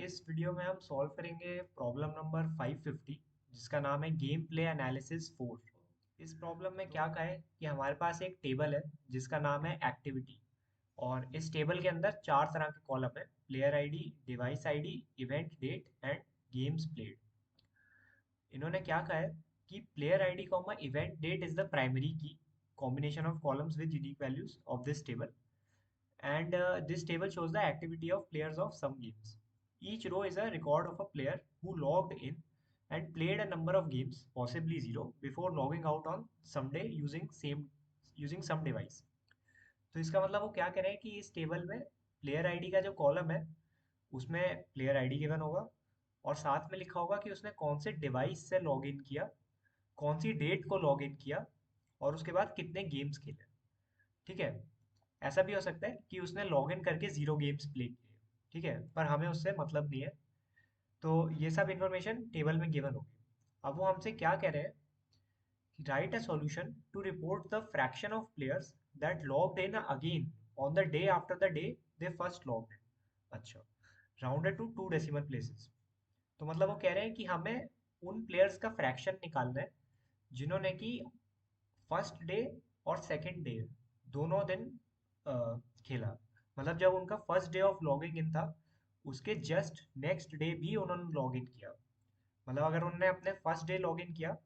इस वीडियो में हम सॉल्व करेंगे प्रॉब्लम नंबर 550 जिसका नाम है गेम प्ले एनालिसिस 4। इस प्रॉब्लम में क्या कहा है कि हमारे पास एक टेबल है जिसका नाम है एक्टिविटी। और इस टेबल के अंदर चार तरह के कॉलम है: player ID, device ID, event date and games played. इन्होंने क्या कहा है कि player ID comma event date is the primary key combination of columns with unique values of this table, and this table shows the activity of players of some games. Each row is a record of a player who logged in and played a number of games, possibly zero, before logging out on some day using some device. तो इसका मतलब वो क्या कह रहे हैं कि इस टेबल में प्लेयर आईडी का जो कॉलम है उसमें प्लेयर आईडी गिवन होगा और साथ में लिखा होगा कि उसने कौन से डिवाइस से लॉग इन किया, कौन सी डेट को लॉग इन किया और उसके बाद कितने गेम्स खेले। ठीक है। ऐसा भी हो सकता है कि उसने लॉग इन करके जीरो गेम्स प्ले किए। ठीक है, पर हमें उससे मतलब नहीं है। तो ये सब इंफॉर्मेशन टेबल में गिवन होगी। अब वो हमसे क्या कह रहे हैं कि write a solution to report the fraction of players that logged in again on the day after the day they first logged in. अच्छा, rounded to two decimal places. तो मतलब वो कह रहे हैं कि हमें उन प्लेयर्स का फ्रैक्शन निकालना है जिन्होंने कि फर्स्ट डे और सेकंड डे दोनों दिन खेला। मतलब जब उनका first day of logging in था उसके जस्ट नेक्स्ट डे भी उन्होंने लॉग इन किया। मतलब अगर उन्होंने अपने फर्स्ट डे लॉग इन किया,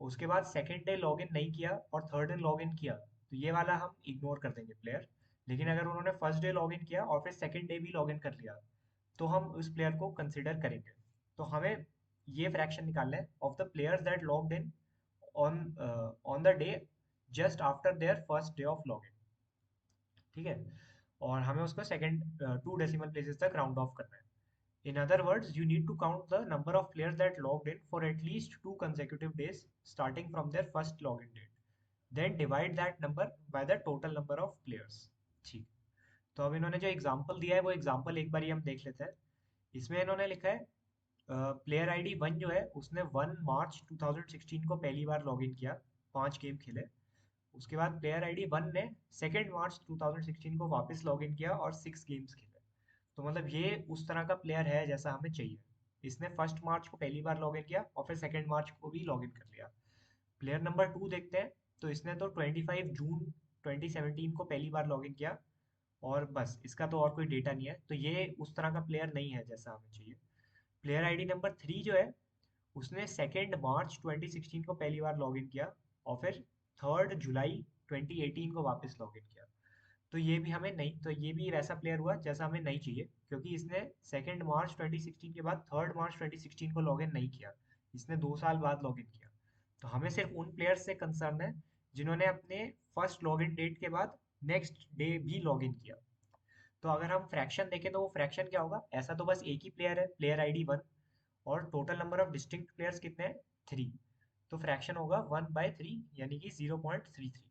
उसके बाद सेकंड डे लॉग इन नहीं किया और थर्ड डे लॉग इन किया, तो ये वाला हम इग्नोर कर देंगे प्लेयर। लेकिन अगर उन्होंने फर्स्ट डे लॉग इन किया और फिर सेकंड डे भी लॉग इन कर लिया तो हम उस प्लेयर को कंसिडर करेंगे। तो हमें ये फ्रैक्शन निकालना है of the players that logged in on on the day just after their first day of log n. ठीक है। और हमें उसको सेकंड टू डेसिमल प्लेसेस तक राउंड ऑफ करना है। In other words, you need to count the number of players that logged in for at least two consecutive days starting from their first login date. Then divide that number by the total number of players. ठीक। तो अब इन्होंने जो example दिया है वो example एक बार ही हम देख लेते हैं। इसमें इन्होंने लिखा है प्लेयर आईडी वन जो है उसने 1 मार्च 2016 को पहली बार लॉगिन किया, 5 गेम खेले। उसके बाद प्लेयर आईडी वन ने 2 मार्च 2016 को वापस लॉगिन किया और 6 गेम्स खेले। तो मतलब ये उस तरह का प्लेयर है जैसा हमें चाहिए। इसने 1 मार्च को पहली बार लॉगिन किया और फिर 2 मार्च को भी लॉगिन कर लिया। प्लेयर नंबर टू देखते हैं। तो इसने तो 25 जून 2017 को पहली बार लॉगिन किया और बस, इसका तो और कोई डेटा नहीं है। तो ये उस तरह का प्लेयर नहीं है जैसा हमें चाहिए। प्लेयर आईडी नंबर थ्री जो है उसने 2 मार्च 2016 को पहली बार लॉगिन किया और फिर 3 जुलाई 2018 को वापस लॉगिन किया। तो ये भी हमें नहीं, तो ये भी वैसा प्लेयर हुआ जैसा हमें नहीं चाहिए क्योंकि इसने 2 मार्च 2016 के बाद 3 मार्च 2016 को लॉगिन नहीं किया। इसने 2 साल बाद लॉगिन किया। तो हमें सिर्फ उन प्लेयर्स से कंसर्न है जिन्होंने अपने फर्स्ट लॉगिन डेट के बाद नेक्स्ट डे भी लॉगिन किया। तो अगर हम फ्रैक्शन देखें तो वो फ्रैक्शन क्या होगा? ऐसा तो बस एक ही प्लेयर है, प्लेयर आईडी वन, और total number of distinct players कितने हैं? थ्री। तो फ्रैक्शन होगा 1/3 यानी कि 0.33।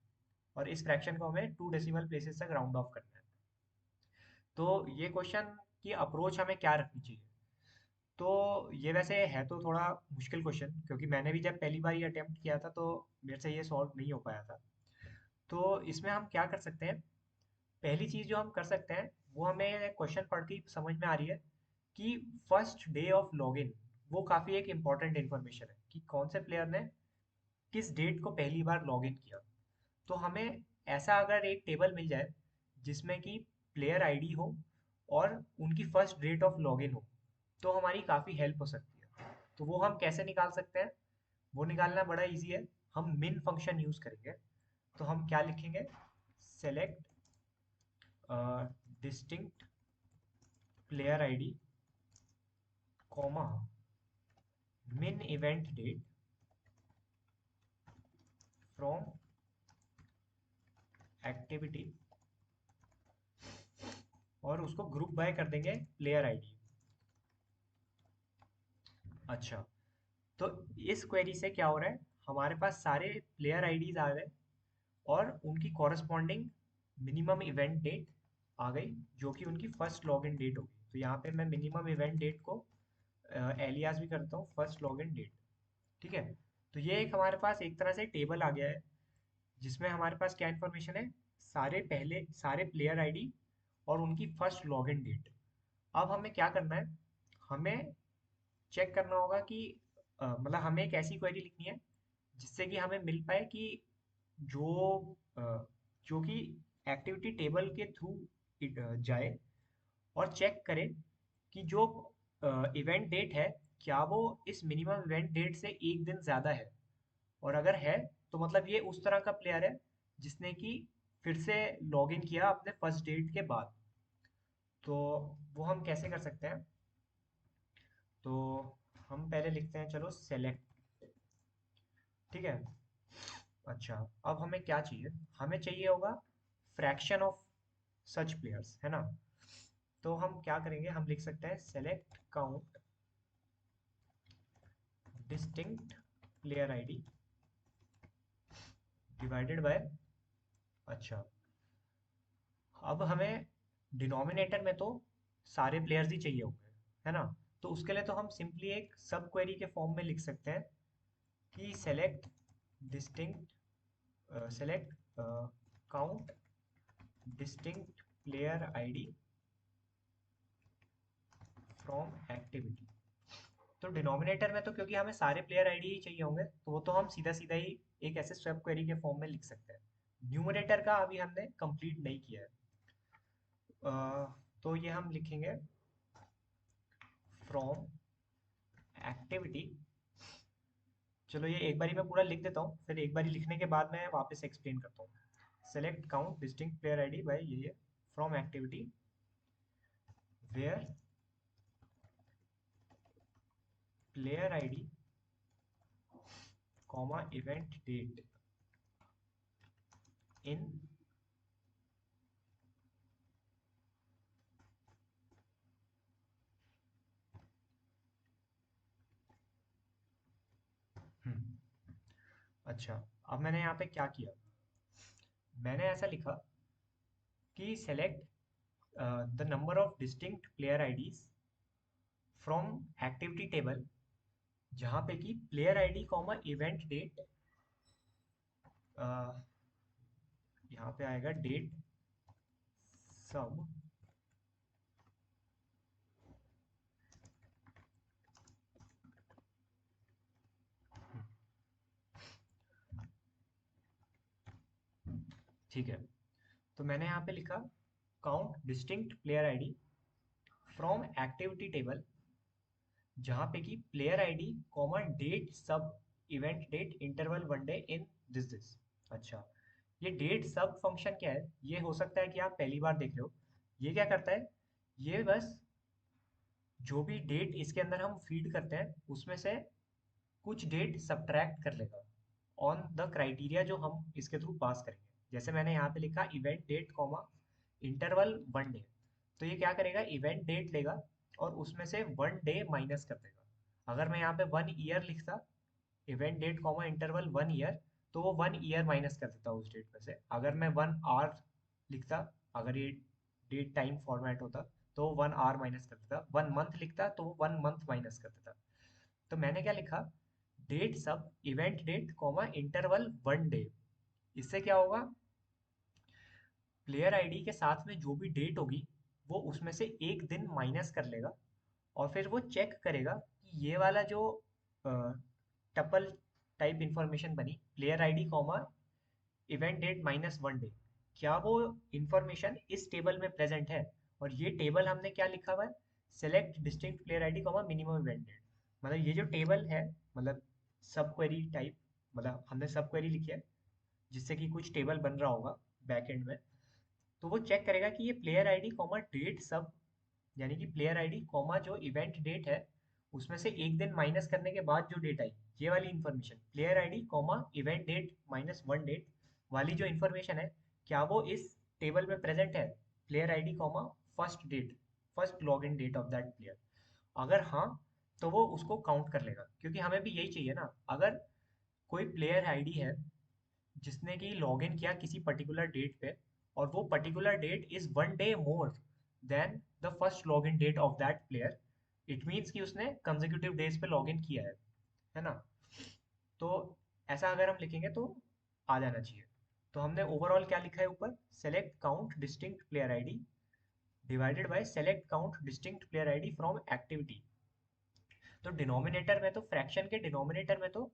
और इस फ्रैक्शन को हमें टू डेसिमल प्लेसेस तक राउंड ऑफ करना है। तो ये क्वेश्चन की अप्रोच हमें क्या रखनी चाहिए? तो ये वैसे है तो थोड़ा मुश्किल क्वेश्चन, क्योंकि मैंने भी जब पहली बार ये अटेम्प्ट किया था तो मेरे से ये सॉल्व नहीं हो पाया था। तो इसमें हम क्या कर सकते हैं? पहली चीज जो हम कर सकते हैं वो हमें क्वेश्चन पढ़ के ही समझ में आ रही है कि फर्स्ट डे ऑफ लॉगिन वो काफी एक इम्पॉर्टेंट इन्फॉर्मेशन है कि कौन से प्लेयर ने किस डेट को पहली बार लॉगिन किया। तो हमें ऐसा अगर एक टेबल मिल जाए जिसमें कि प्लेयर आईडी हो और उनकी फर्स्ट डेट ऑफ लॉगिन हो तो हमारी काफ़ी हेल्प हो सकती है। तो वो हम कैसे निकाल सकते हैं? वो निकालना बड़ा इजी है। हम मिन फंक्शन यूज़ करेंगे। तो हम क्या लिखेंगे? Select distinct player ID comma मिन इवेंट डेट फ्रॉम एक्टिविटी, और उसको ग्रुप बाय कर देंगे प्लेयर आईडी। अच्छा, तो इस क्वेरी से क्या हो रहा है? हमारे पास सारे प्लेयर आईडीज आ गए और उनकी कॉरस्पॉन्डिंग मिनिमम इवेंट डेट आ गई जो कि उनकी फर्स्ट लॉगिन डेट होगी। तो यहाँ पे मैं मिनिमम इवेंट डेट को एलियास भी करता हूँ फर्स्ट लॉगिन डेट। ठीक है। तो ये एक हमारे पास एक तरह से टेबल आ गया है जिसमें हमारे पास क्या इन्फॉर्मेशन है? सारे प्लेयर आईडी और उनकी फर्स्ट लॉगिन डेट। अब हमें क्या करना है? हमें चेक करना होगा कि मतलब हमें एक ऐसी क्वेरी लिखनी है जिससे कि हमें मिल पाए कि जो जो कि एक्टिविटी टेबल के थ्रू जाए और चेक करे कि जो इवेंट डेट है क्या वो इस मिनिमम इवेंट डेट से एक दिन ज़्यादा है, और अगर है तो मतलब ये उस तरह का प्लेयर है जिसने कि फिर से लॉग इन किया अपने फर्स्ट डेट के बाद। तो वो हम कैसे कर सकते हैं? तो हम पहले लिखते हैं, चलो सेलेक्ट। ठीक है। अच्छा, अब हमें क्या चाहिए? हमें चाहिए होगा फ्रैक्शन ऑफ सच प्लेयर्स, है ना? तो हम क्या करेंगे, हम लिख सकते हैं select count distinct player ID divided by. अच्छा, अब हमें डिनोमिनेटर में तो सारे प्लेयर्स ही चाहिए होंगे, है ना? तो उसके लिए तो हम सिंपली एक सब क्वेरी के फॉर्म में लिख सकते हैं कि select distinct select count distinct player ID from activity. तो डिनोमिनेटर में तो क्योंकि हमें सारे प्लेयर आईडी ही चाहिए होंगे, तो वो तो हम सीधा सीधा ही एक ऐसे सब क्वेरी के फॉर्म में लिख सकते हैं। न्यूमरेटर का अभी हमने कंप्लीट नहीं किया है। अ, तो ये हम लिखेंगे फ्रॉम एक्टिविटी। चलो ये एक बारी मैं पूरा लिख देता हूँ, फिर एक बारी लिखने के बाद मैं वापस एक्सप्लेन करता हूँ। Select count distinct player ID by ये from activity where player ID comma event date in. अच्छा, अब मैंने यहाँ पे क्या किया? मैंने ऐसा लिखा कि select the number of distinct player IDs from activity table, जहाँ पे कि player ID comma event date, यहाँ पे आएगा डेट सब। ठीक है, तो मैंने यहाँ पे लिखा count distinct player ID from activity table, जहाँ पे कि player ID comma date sub event date interval one day in this. अच्छा, ये डेट सब फंक्शन क्या है? ये हो सकता है कि आप पहली बार देख रहे हो। ये क्या करता है? ये बस जो भी डेट इसके अंदर हम फीड करते हैं उसमें से कुछ डेट सब्ट्रैक्ट कर लेगा ऑन द क्राइटेरिया जो हम इसके थ्रू पास करेंगे। जैसे मैंने यहाँ पे लिखा event date comma interval one day, तो ये क्या करेगा? इवेंट डेट लेगा और उसमें से वन डे माइनस कर देगा। अगर मैं यहाँ पे वन ईयर लिखता, event date comma interval one year, तो वो वन ईयर माइनस कर देता उस डेट में से। अगर मैं वन आवर लिखता, अगर ये डेट टाइम फॉर्मेट होता, तो वन आवर माइनस कर देता। वन मंथ लिखता तो वो वन मंथ माइनस कर देता। तो मैंने क्या लिखा? Date sub event date comma interval one day. इससे क्या होगा? प्लेयर आईडी के साथ में जो भी डेट होगी वो उसमें से एक दिन माइनस कर लेगा, और फिर वो चेक करेगा कि ये वाला जो टपल टाइप इंफॉर्मेशन बनी player ID comma event date minus one day, क्या वो इंफॉर्मेशन इस टेबल में प्रेजेंट है? और ये टेबल हमने क्या लिखा हुआ है? Select distinct player ID comma minimum event date. मतलब ये जो टेबल है, मतलब सब क्वेरी टाइप, मतलब हमने सब क्वेरी लिखी है जिससे कि कुछ टेबल बन रहा होगा बैक एंड में। तो वो चेक करेगा कि ये प्लेयर आईडी कॉमा डेट सब, यानी कि प्लेयर आईडी कॉमा जो इवेंट डेट है उसमें से एक दिन माइनस करने के बाद जो डेट आई, ये वाली information player ID comma event date minus one date वाली जो इंफॉर्मेशन है, क्या वो इस टेबल में प्रेजेंट है? Player ID comma first date, first log in date of that player. अगर हाँ, तो वो उसको काउंट कर लेगा, क्योंकि हमें भी यही चाहिए ना। अगर कोई प्लेयर आईडी है जिसने कि लॉग इन किया किसी पर्टिकुलर डेट पे, और वो particular date is one day more than the first log in date of that player, it means कि उसने कंसेक्यूटिव डेज पे लॉग इन किया है ना? तो ऐसा अगर हम लिखेंगे तो आ जाना चाहिए। तो हमने ओवरऑल क्या लिखा है ऊपर? Select count distinct player ID divided by select count distinct player ID from activity. तो डिनोमिनेटर में तो फ्रैक्शन के डिनोमिनेटर में तो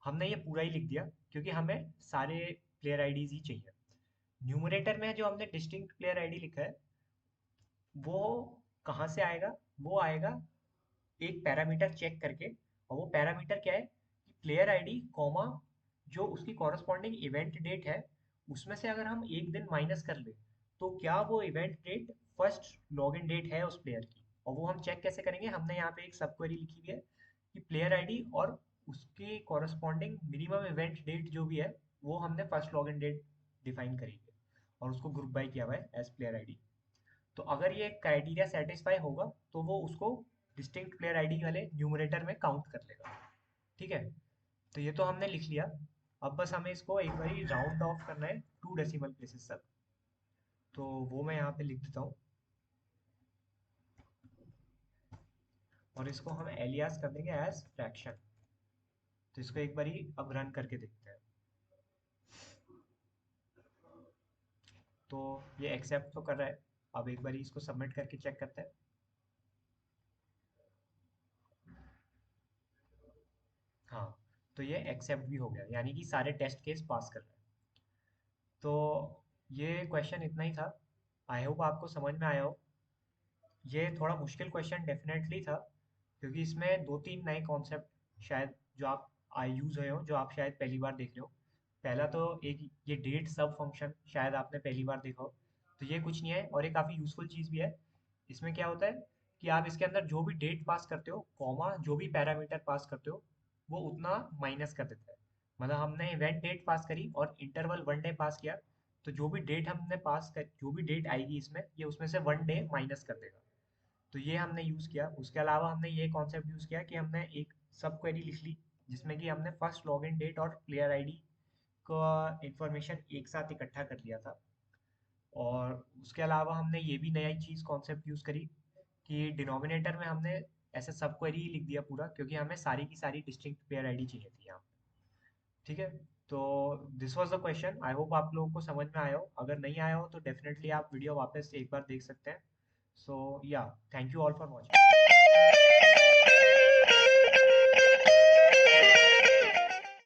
हमने ये पूरा ही लिख दिया, क्योंकि हमें सारे प्लेयर आईडीज ही चाहिए। न्यूमरेटर में जो हमने डिस्टिंक्ट प्लेयर आईडी लिखा है, वो कहाँ से आएगा? वो आएगा एक पैरामीटर चेक करके। और वो पैरामीटर क्या है कि प्लेयर आईडी कॉमा जो उसकी कॉरस्पॉन्डिंग इवेंट डेट है, उसमें से अगर हम एक दिन माइनस कर ले, तो क्या वो event date first login date है उस प्लेयर की। और वो हम चेक कैसे करेंगे? हमने यहाँ पे एक सब क्वेरी लिखी हुई है कि प्लेयर आईडी और उसके कॉरस्पॉन्डिंग मिनिमम इवेंट डेट जो भी है, वो हमने फर्स्ट लॉगिन डेट डिफाइन करी है और उसको ग्रुप बाय किया हुआ है एज प्लेयर आईडी। तो अगर ये क्राइटेरिया सेटिस्फाई होगा, तो वो उसको डिस्टिंक्ट प्लेयर आईडी वाले न्यूमरेटर में काउंट कर लेगा। ठीक है, तो ये तो हमने लिख लिया। अब बस हमें इसको एक बारी राउंड ऑफ करना है 2 डेसिमल प्लेसेस तक। तो वो मैं यहाँ पे लिख देता हूँ, और इसको हम एलियास कर देंगे एज फ्रैक्शन। तो इसको एक बारी अब रन करके देखते हैं। तो ये एक्सेप्ट तो कर रहा है। अब एक बारी इसको सबमिट करके चेक करते हैं। हाँ, तो ये एक्सेप्ट भी हो गया, यानी कि सारे टेस्ट केस पास कर रहे हैं। तो ये क्वेश्चन इतना ही था। आई होप आपको समझ में आया हो। ये थोड़ा मुश्किल क्वेश्चन डेफिनेटली था, क्योंकि इसमें 2-3 नए कॉन्सेप्ट शायद जो आप आई यूज़ हुए हो, जो आप शायद पहली बार देख रहे हो। पहला तो एक ये डेट सब फंक्शन शायद आपने पहली बार देखा हो। तो ये कुछ नहीं है, और ये काफ़ी यूज़फुल चीज़ भी है। इसमें क्या होता है कि आप इसके अंदर जो भी डेट पास करते हो, कॉमा जो भी पैरामीटर पास करते हो, वो उतना माइनस कर देता है। मतलब हमने इवेंट डेट पास करी और इंटरवल 1 डे पास किया, तो जो भी डेट हमने पास कर, जो भी डेट आएगी इसमें, ये उसमें से 1 डे माइनस कर देगा। तो ये हमने यूज़ किया। उसके अलावा हमने ये कॉन्सेप्ट यूज़ किया कि हमने एक सब क्वेरी लिख ली, जिसमें कि हमने फर्स्ट लॉगिन डेट और प्लेयर आईडी का इंफॉर्मेशन एक साथ इकट्ठा कर लिया था। और उसके अलावा हमने ये भी नया चीज़ कॉन्सेप्ट यूज़ करी कि डिनोमिनेटर में हमने ऐसे सब क्वेरी ही लिख दिया पूरा, क्योंकि हमें सारी की सारी डिस्टिंक्ट प्लेयर आईडी चाहिए थी यहाँ पे। ठीक है, तो this was the question. I hope आप लोगों को समझ में आया हो। अगर नहीं आया हो तो डेफिनेटली आप वीडियो वापस से एक बार देख सकते हैं। सो या, thank you all for watching.